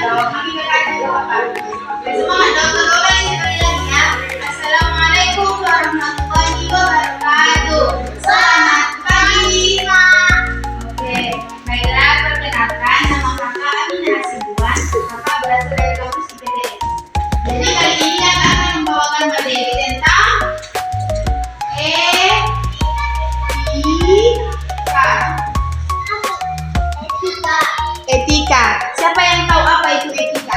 jawab kami kakak apa? Semangat doa lagi sekali lagi ya. Assalamualaikum warahmatullahi wabarakatuh. Selamat pagi, Mak. Oke, baiklah perkenalkan nama kakak Aminah Hasibuan. Kakak berasal dari kampus IPDN. Jadi kali ini kakak akan membawakan materi tentang etika. Siapa yang tahu apa itu etika?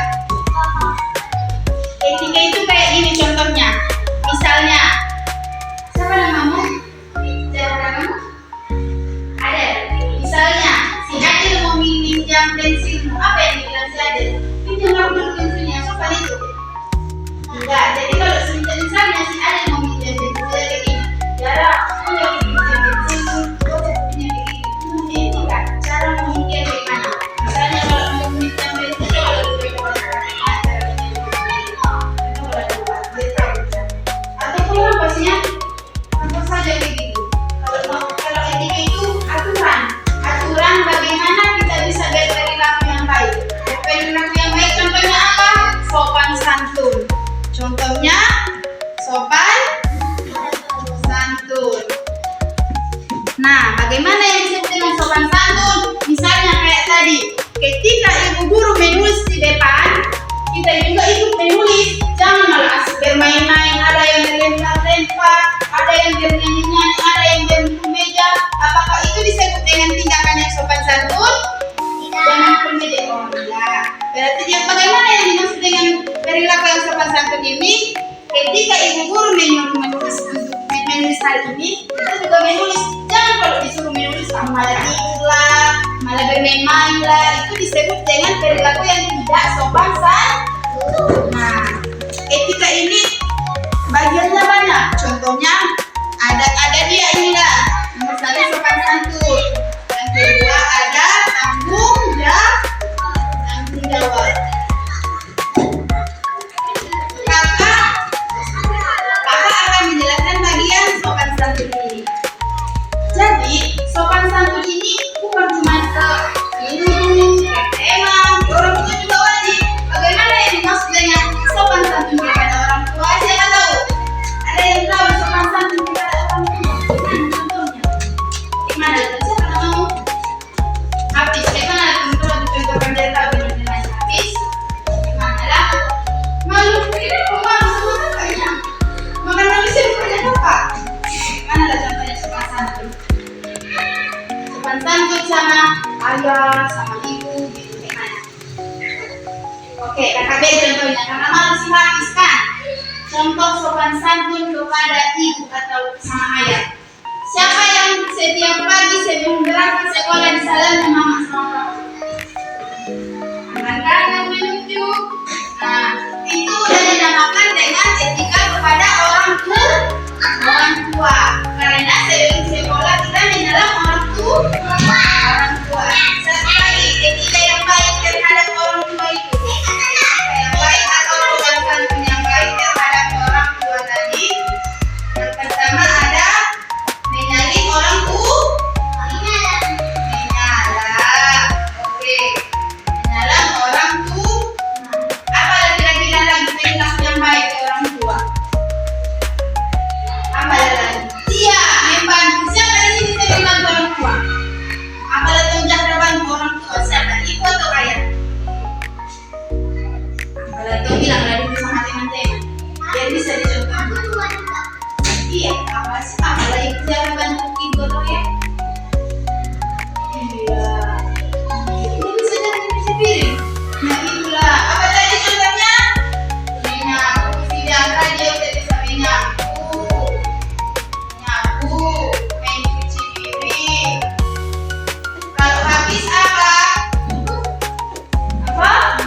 Etika itu kayak gini contohnya. Misalnya, siapa namamu? Siapa namamu? Ada. Misalnya, si Adil mau minjam pensilmu. Apa yang dibilang si Adil? Pinjam aku dulu pensilnya. Sopan itu? Enggak. Jadi kalau misalnya si Adil mau minjam pensil kayak gini, Dara, aku mau minjam pensilmu. Kau cepat pinjam kayak gini. Itu etika. Cara meminjam kayak mana? Misalnya kalau mau minjam pensil, kalau pastinya apa saja kayak gitu. Kalau etika itu aturan bagaimana kita bisa berperilaku yang baik. Berperilaku yang baik contohnya apa? Sopan santun. Contohnya sopan santun. Nah, bagaimana yang disebut dengan sopan santun? Misalnya kayak tadi, ketika ibu guru menulis di depan, kita juga ikut menulis. Jangan malah asik bermain-main. Ada yang lempar-lempar, ada yang bernyanyi-nyanyi, ada yang berbentuk meja. Apakah itu disebut dengan tindakan yang sopan santun? Jangan bermeja. Oh iya. Berarti yang bagaimana yang dimaksud dengan perilaku yang sopan santun ini? Ketika ibu guru menulis hal ini, kita juga menulis. Jangan kalau disuruh menulis malah tidur lah, malah bermain-main lah. Itu disebut dengan perilaku yang tidak sopan santun. Nah, etika ini bagiannya banyak. Contohnya ada dia inilah. Nomor 1 sopan santun. Yang kedua ada tanggung jawab. Kakak akan menjelaskan bagian sopan santun ini. Jadi sopan santun ini bukan cuma ke minum, ke emang, orang tua juga wajib. Bagaimana yang dimaksud dengan sopan santun kepada orang tua? Siapa tahu? Ada yang tahu sopan santun kepada orang tua? Gimana contohnya? Gimana? Siapa namamu? Hafiz. Gimana teman-teman contohkan dia tahu dengan Hafiz? Gimana lah? Malu? Ini kok malu sama kakaknya? Makan habisnya bukannya kakak? Gimana lah contohnya sopan santun? Sopan santun sama ayah, sama ibu, gitu gimana? Oke, kakak beri contohnya, karena malu si Hafiz kan. Contoh sopan santun kepada ibu atau sama ayah. Siapa yang setiap pagi sebelum berangkat sekolah disalami mama sama papa? Tangan yang menunjuk. Nah, itu sudah dinamakan dengan etika kepada orang tua. Karena sebelum sekolah kita menyelam orang tua. Satu lagi, etika yang baik terhadap orang tua itu. Yang baik atau sopan santun yang baik terhadap orang tua tadi. Yang pertama ada menyalin orang tua. Oke. Menyalam orang tua. Apa kira-kira lagi perilaku yang baik ke orang tua? Apa lagi? Iya, membantu. Siapa di sini sering bantu orang tua? Apa lagi jaga bantu orang tua? Siapa? Ibu atau ayah? Apa lagi bilang lagi sama teman-teman? Biar bisa dicontoh. Iya, apa sih? Apa lagi jaga bantu ibu atau ayah? Iya. Ini bisa jadi bisa piring. Nah itulah. Apa tadi contohnya? Menyapu. Tidak radio tidak bisa menyapu. Nyapu. Mencuci piring. Kalau habis apa? Apa?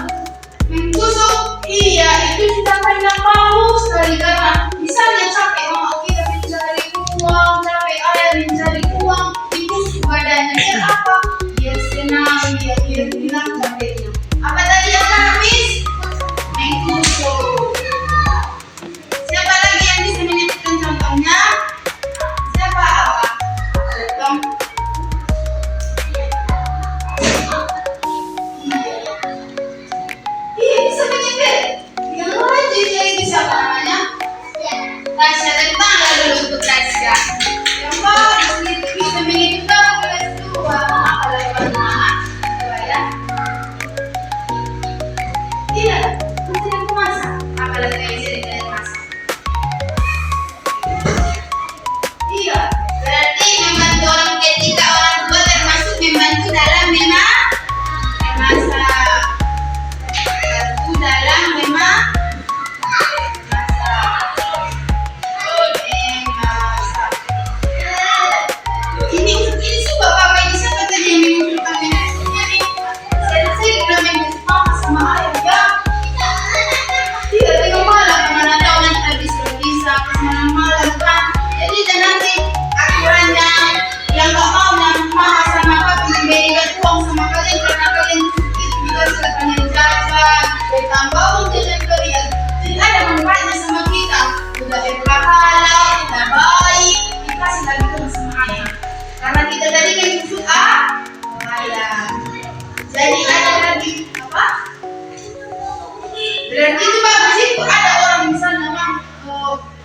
Menggosok. Iya, Berarti itu bagus itu ada orang misalnya bang,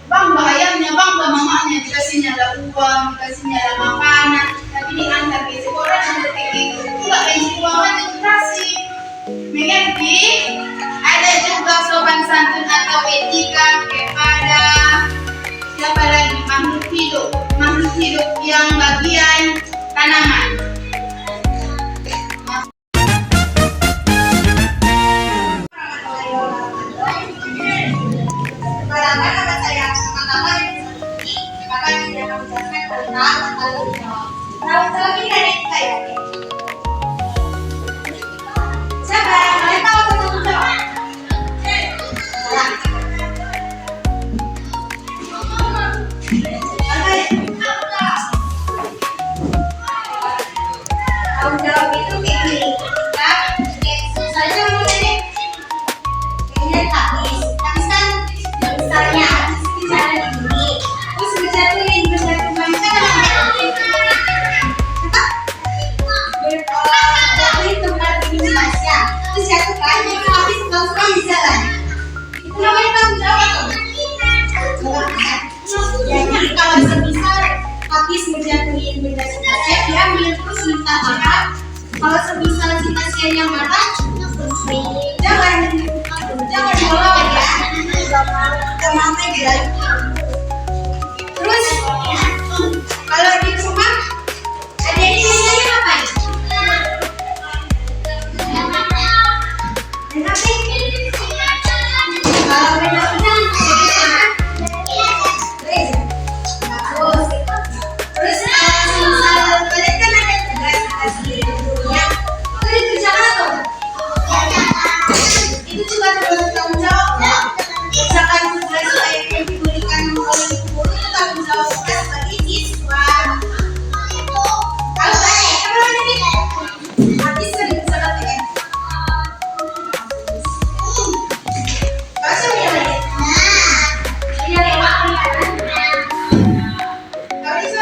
bang bahayanya bang ke mamanya dikasihnya ada uang, dikasihnya ada makanan, tapi diantar ke sekolah seperti itu nggak kasih uang aja dikasih. Mengerti? Ada juga sopan santun atau etika kepada siapa lagi makhluk hidup yang bagian tanaman. Kalau semisal si pasiennya marah, jangan bohong ya, jangan bilang. Terus kalau di rumah ada ini biasanya apa? Kalau benar-benar terus semisal kalian kan ada tugas asli. Itu juga tanggung jawab. Misalkan tugas yang diberikan oleh guru itu tanggung jawab bagi siswa. Kalau habis sering salah ya. Bahasa dia lagi. Dia lewat kalau itu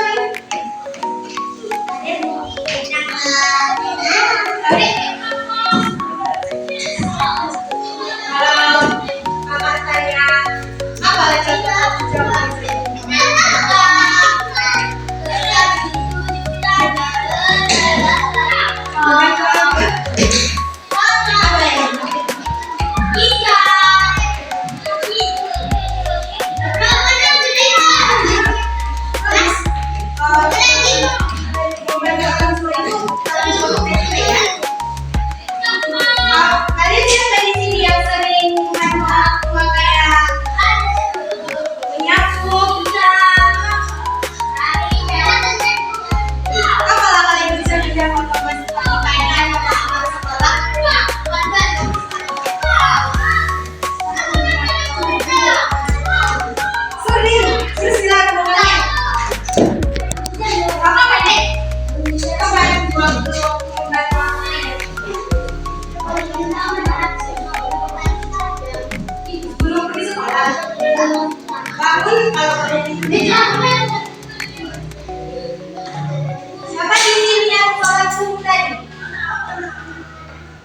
siapa di sini yang sholat subuh tadi?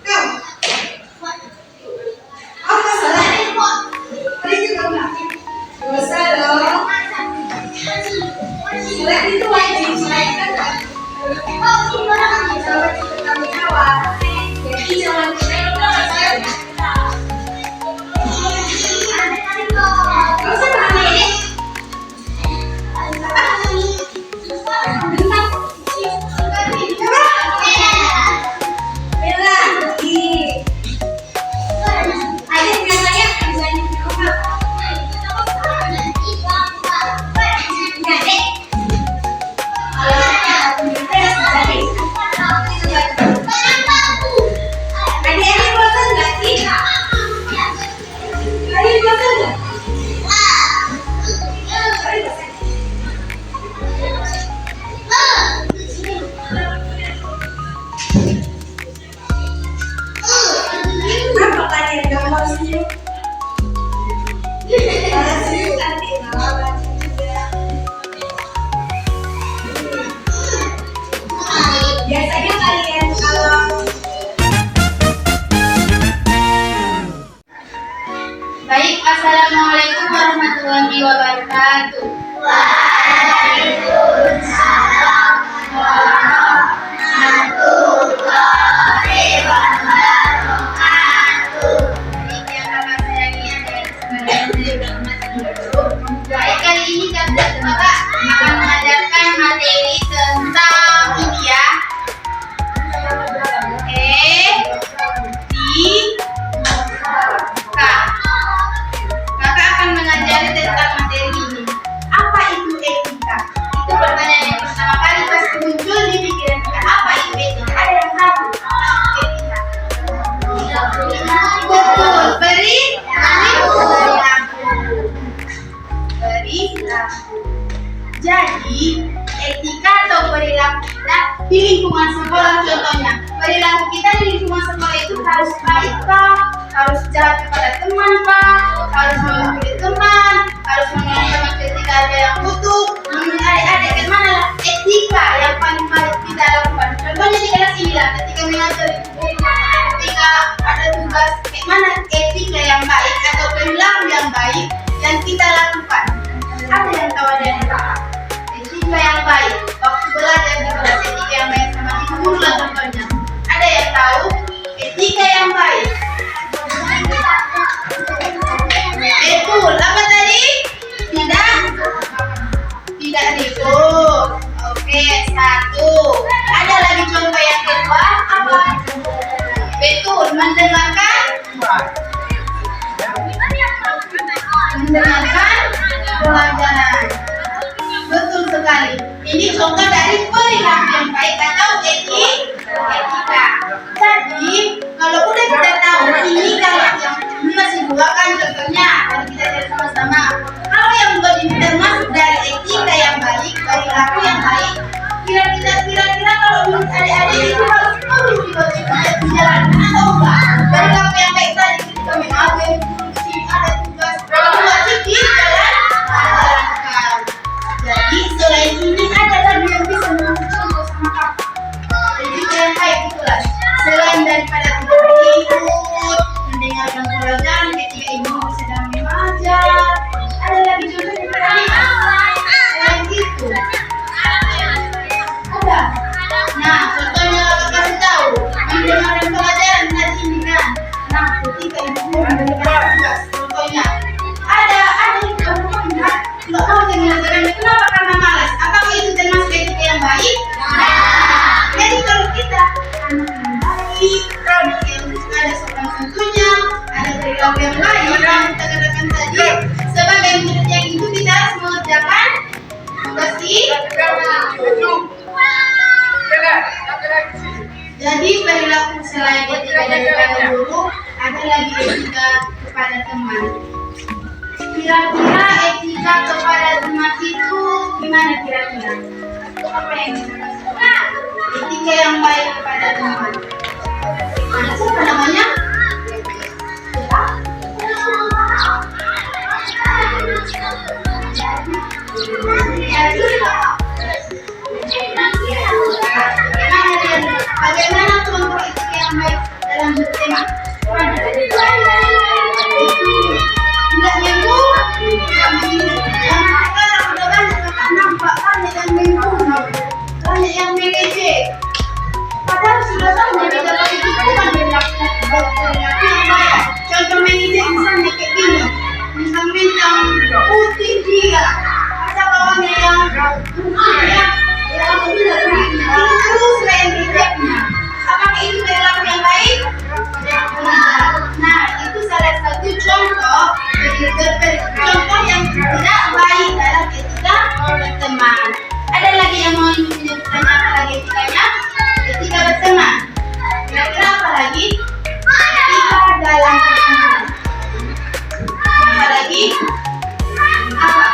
Kau? Apa salah? Tadi juga enggak. Dosa dong. Sholat itu wajib, sholat kan? Sholat itu tanggung jawab. Jadi jangan kita itu nggak sholat. Kau siapa namanya? Biasanya kalian kalau Baik, assalamualaikum warahmatullahi wabarakatuh. Baik, kali ini kami akan mengajarkan materi tentang ini ya. Kakak akan mengajari tentang materi ini. Apa itu etika? Itu pertanyaan yang pertama kali pasti muncul di pikiran kita. Apa itu etika? Ada yang tahu? Etika. Betul. Perilaku. Jadi, etika atau perilaku kita di lingkungan sekolah contohnya. Perilaku kita di lingkungan sekolah itu harus baik kah? Harus jahat kepada teman kah? Harus membuli teman? Harus menolong teman ketika ada yang butuh? Menurut adik-adik bagaimana lah etika yang paling baik kita lakukan? Contohnya di kelas ini lah, ketika mengajar ketika ada tugas, bagaimana etika yang baik atau perilaku yang baik yang kita lakukan? Ada yang tahu, ada yang tahu? Etika yang baik waktu belajar di kelas, etika yang baik sama ibu guru lah contohnya. Ada yang tahu etika yang baik? Betul. Apa tadi? Tidak ribut. Oke, satu. Ada lagi contoh yang kedua? Apa? Betul. Mendengarkan pelajaran. Betul sekali. Ini contoh dari perilaku yang baik atau etika. Jadi, kalau udah kita tahu ini kalau yang masih dua kan contohnya, kalau kita lihat sama-sama. Kalau yang termasuk dari etika yang baik, perilaku yang baik, kira-kira kalau menurut adik-adik itu harus perlu dijalankan atau enggak? Perilaku yang baik tadi ketika mengajar, ada tugas, kalau wajib dijalankan. Jadi selain ini ada lagi yang bisa menjadi contoh sama kakak. Etika yang baik itulah. Selain daripada tidak ikut mendengarkan pelajaran ketika ibu sedang mengajar, ada lagi contoh yang tadi. Selain itu, ada. Nah, contohnya kakak kasih tahu mendengarkan pelajaran tadi ini kan. Nah, ketika ibu memberikan tugas, contohnya ada yang contohnya nggak mau mendengarkannya. Kenapa? Karena malas. Apakah itu termasuk etika yang baik? Jadi kalau kita anak yang ada sopan santunnya, ada perilaku yang baik, yang kita katakan tadi, sebagai murid yang itu kita harus mengerjakan tugas ini. Jadi perilaku selain etika daripada guru, ada lagi etika kepada teman. Kira-kira etika kepada teman itu gimana kira-kira? Apa yang kita lakukan? Etika yang baik kepada teman. Siapa namanya? Bagaimana contoh etika yang baik dalam bertema? Tidak minggu, anak sekarang udah banyak kakak nampak banyak yang minggu, banyak yang mengejek. Padahal sudah tahu jadi dapat itu bukan berlaku yang baik. Contoh mengejek misalnya kayak gini, mentang-mentang putih dia, ada kawannya yang putih ya, aku tidak begitu. Ini terus lain rejeknya. Apakah itu perilaku yang baik? Nah, itu salah satu contoh yang tidak baik dalam etika berteman. Ada lagi yang mau menyebutkan apa lagi etikanya? Etika berteman. Kira-kira apa lagi? Etika dalam pertemanan. Apa lagi? Apa?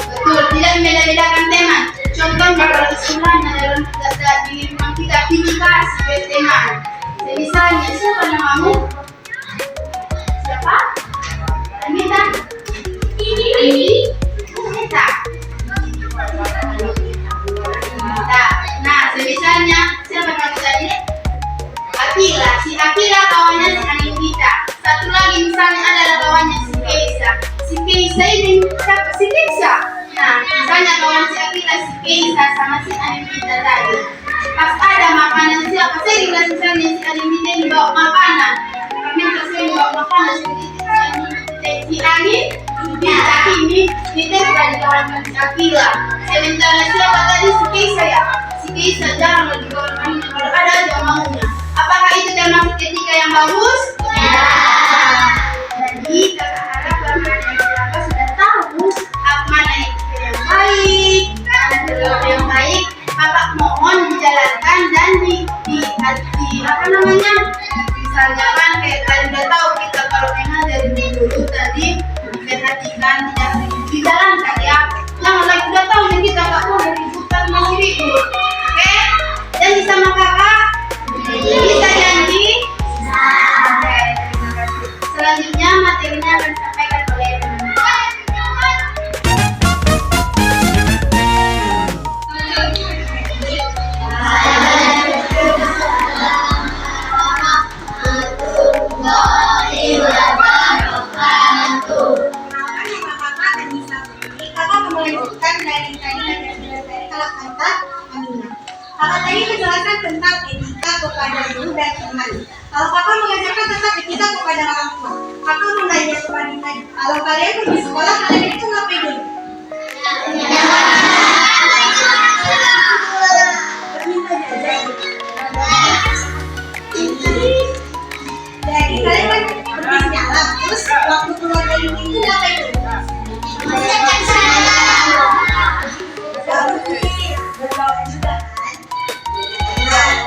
Betul, tidak membeda-bedakan teman. Contohnya kalau istilahnya dalam di lingkungan kita indikasi berteman. Misalnya, siapa namamu? Siapa? Anita. Ini Anita. Nah, misalnya siapa nama tadi? Akila. Si Akila kawannya dengan Anita. Satu misalnya ada kawannya si Keisa. Si Keisa ini siapa? Si Keisa. Nah, misalnya kawan si Akila, si Keisa sama si Animita tadi. Pas ada makanan siapa? Sering lah misalnya si Animita ini bawa makanan. Kami sering bawa makanan si Ani, Animita ini sudah dikawankan si Akila. Sementara siapa tadi si Keisa ya? Si Keisa jarang lagi kawan kami kalau ada aja maunya. Apakah itu termasuk etika yang bagus? Ya. Jadi kakak harap kakak sudah tahu mana etika yang baik, mana perilaku yang baik. Kakak mohon dijalankan dan di apa namanya? Misalnya kan kayak kalian udah tahu kita kalau memang dari dulu tadi diperhatikan tidak dijalankan ya. Jangan lagi udah tahu yang kita nggak mau ribut masih ribut. Oke? Janji sama kakak. Kita janji. Oke, terima kasih. Selanjutnya materinya akan disampaikan oleh Kakak tadi menjelaskan tentang etika kepada guru dan teman. Kalau kakak mengajarkan tentang etika kepada orang tua, kakak mau nanya kepada kalian. Kalau kalian pergi sekolah, kalian itu ngapain dulu? Jadi kalian kan pergi sekolah, terus waktu keluar dari itu ngapain dulu?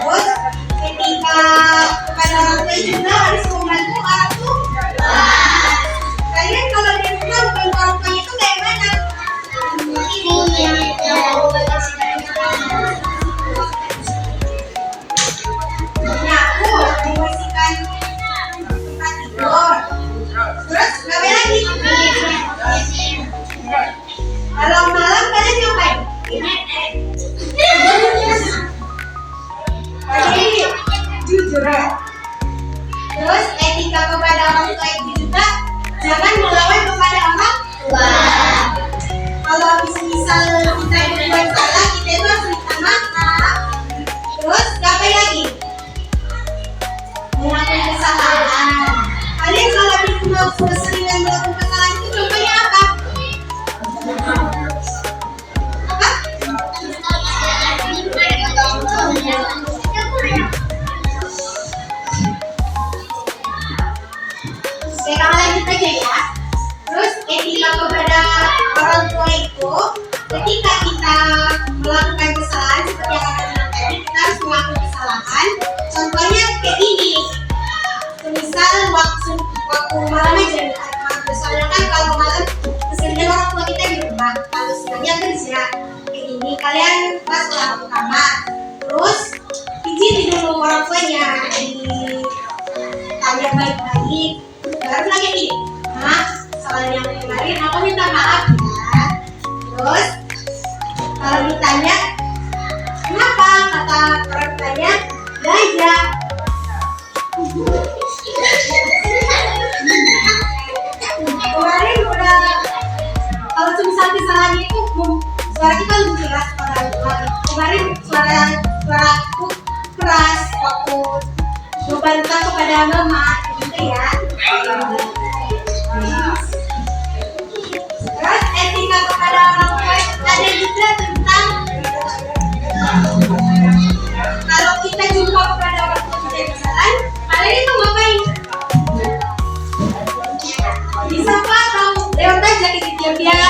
Terus ketika kepada orang tua juga harus membantu orang tua. Kalian kalau di rumah membantu orang tua itu kayak mana? Nyapu, membersihkan tempat tidur. Terus ngapain lagi? Kalau malam kalian ngapain? Jadi jujur ya. Terus etika kepada orang tua itu juga jangan melawan kepada orang tua. Kalau misal kita berbuat salah, kita itu harus minta maaf. Terus ngapain lagi? Melakukan kesalahan. Kalian kalau di rumah sering melakukan kesalahan itu contohnya apa? Sekarang lanjut aja ya. Terus etika kepada orang tua itu ketika kita melakukan kesalahan seperti yang kata bilang tadi, kita harus melakukan kesalahan. Contohnya kayak ini. Misal waktu malam aja, misalnya kan kalau malam keseringan orang tua kita di rumah, kalau siangnya kerja kayak ini, kalian pas pulang ke kamar, terus izin dulu orang tuanya, ditanya baik-baik. Baru lagi gini, soal yang kemarin aku minta maaf ya. Terus kalau ditanya kenapa, kata orang tuanya belajar. Kemarin udah kalau misal kesalahannya itu suara kita lebih keras pada kemarin suara aku keras waktu membantah kepada mama gitu ya. Terus etika kepada orang tua ada juga tentang kalau kita jumpa kepada orang tua kita di jalan, kalian itu ngapain? Bisa apa atau lewat aja gitu diam-diam